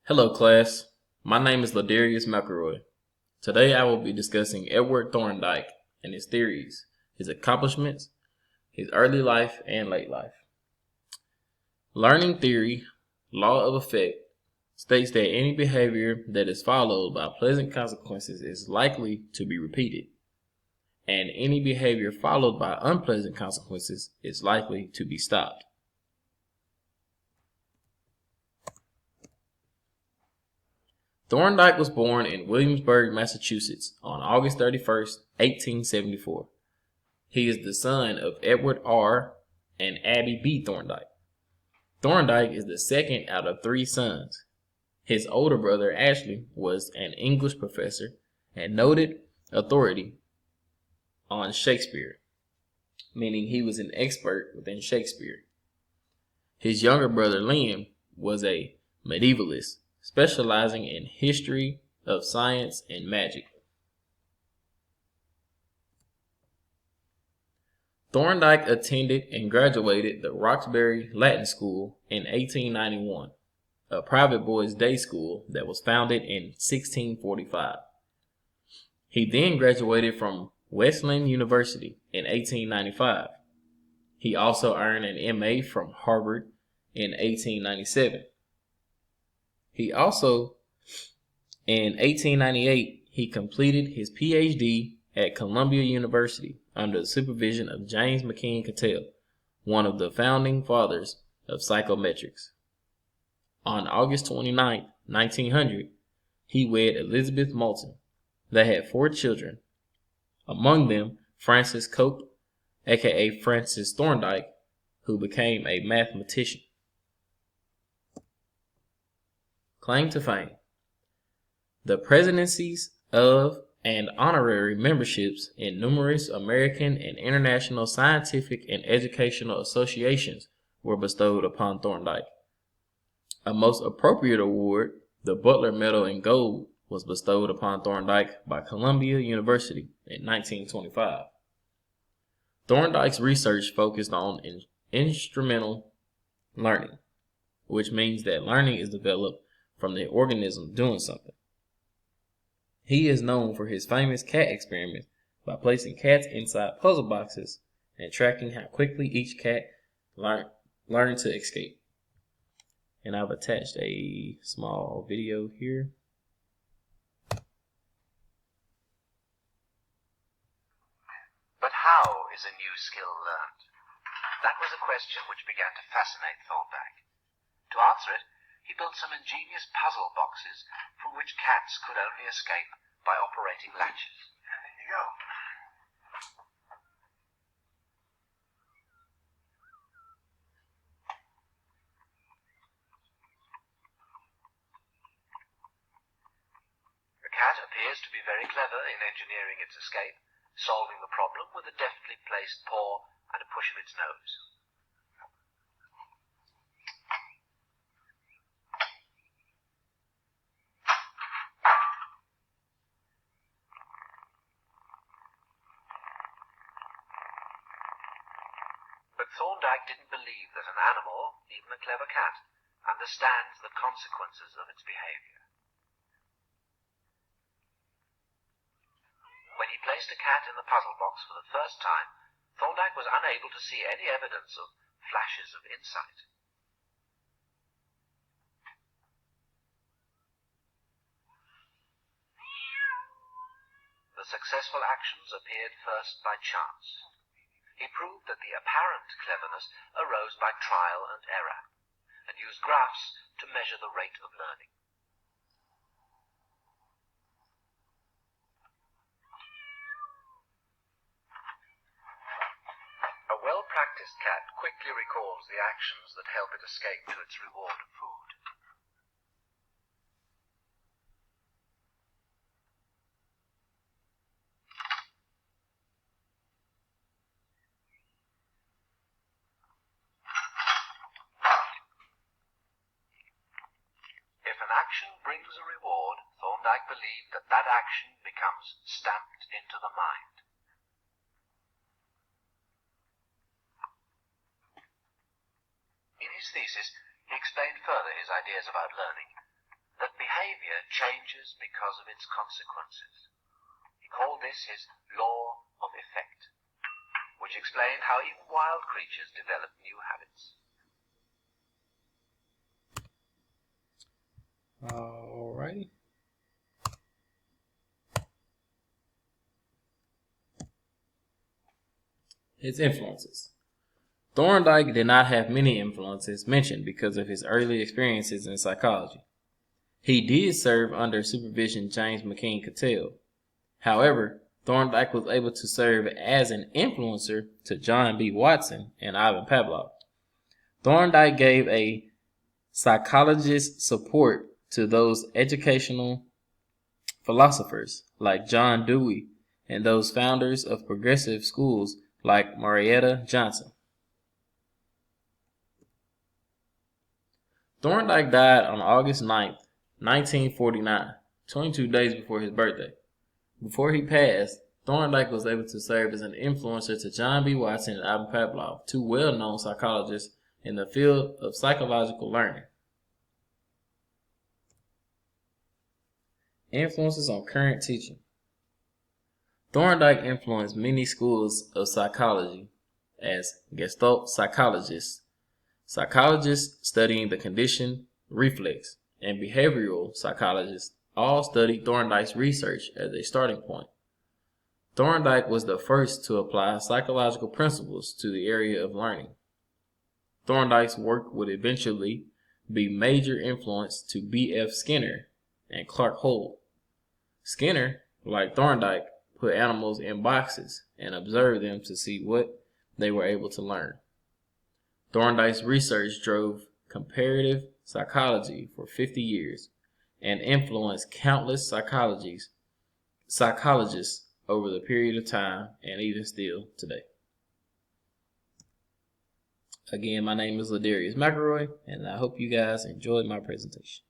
Hello class, my name is Ladarius McElroy. Today I will be discussing Edward Thorndike and his theories, his accomplishments, his early life and late life. Learning theory, law of effect, states that any behavior that is followed by pleasant consequences is likely to be repeated, and any behavior followed by unpleasant consequences is likely to be stopped. Thorndike was born in Williamsburg, Massachusetts on August 31st, 1874. He is the son of Edward R. and Abby B. Thorndike. Thorndike is the second out of three sons. His older brother, Ashley, was an English professor and noted authority on Shakespeare, meaning he was an expert within Shakespeare. His younger brother, Liam, was a medievalist, specializing in history of science and magic. Thorndike attended and graduated the Roxbury Latin School in 1891, a private boys' day school that was founded in 1645. He then graduated from Wesleyan University in 1895. He also earned an MA from Harvard in 1897. In 1898, he completed his PhD at Columbia University under the supervision of James McKean Cattell, one of the founding fathers of psychometrics. On August 29, 1900, he wed Elizabeth Moulton. They had 4 children, among them Francis Cope, aka Francis Thorndike, who became a mathematician. Claim to fame. The presidencies of and honorary memberships in numerous American and international scientific and educational associations were bestowed upon Thorndike. A most appropriate award, the Butler Medal in Gold, was bestowed upon Thorndike by Columbia University in 1925. Thorndike's research focused on instrumental learning, which means that learning is developed from the organism doing something. He is known for his famous cat experiment by placing cats inside puzzle boxes and tracking how quickly each cat learned to escape. And I've attached a small video here. But how is a new skill learned? That was a question which began to fascinate Thorndike. To answer it, he built some ingenious puzzle boxes from which cats could only escape by operating latches. There you go. The cat appears to be very clever in engineering its escape, solving the problem with a deftly placed paw and a push of its nose. But Thorndike didn't believe that an animal, even a clever cat, understands the consequences of its behavior. When he placed a cat in the puzzle box for the first time, Thorndike was unable to see any evidence of flashes of insight. The successful actions appeared first by chance. He proved that the apparent cleverness arose by trial and error, and used graphs to measure the rate of learning. A well-practiced cat quickly recalls the actions that help it escape to its reward of food. If an action brings a reward, Thorndike believed that that action becomes stamped into the mind. In his thesis, he explained further his ideas about learning. The behavior changes because of its consequences. He called this his law of effect, which explained how even wild creatures develop new habits. Alrighty. His influences. Thorndike did not have many influences mentioned because of his early experiences in psychology. He did serve under supervision James McKean Cattell. However, Thorndike was able to serve as an influencer to John B. Watson and Ivan Pavlov. Thorndike gave a psychologist's support to those educational philosophers like John Dewey and those founders of progressive schools like Marietta Johnson. Thorndike died on August 9th, 1949, 22 days before his birthday. Before he passed, Thorndike was able to serve as an influencer to John B. Watson and Ivan Pavlov, two well-known psychologists in the field of psychological learning. Influences on current teaching. Thorndike influenced many schools of psychology as Gestalt psychologists, psychologists studying the condition, reflex, and behavioral psychologists all studied Thorndike's research as a starting point. Thorndike was the first to apply psychological principles to the area of learning. Thorndike's work would eventually be major influence to B.F. Skinner and Clark Holt. Skinner, like Thorndike, put animals in boxes and observed them to see what they were able to learn. Thorndike's research drove comparative psychology for 50 years and influenced countless psychologists over the period of time and even still today. Again, my name is Ladarius McElroy, and I hope you guys enjoyed my presentation.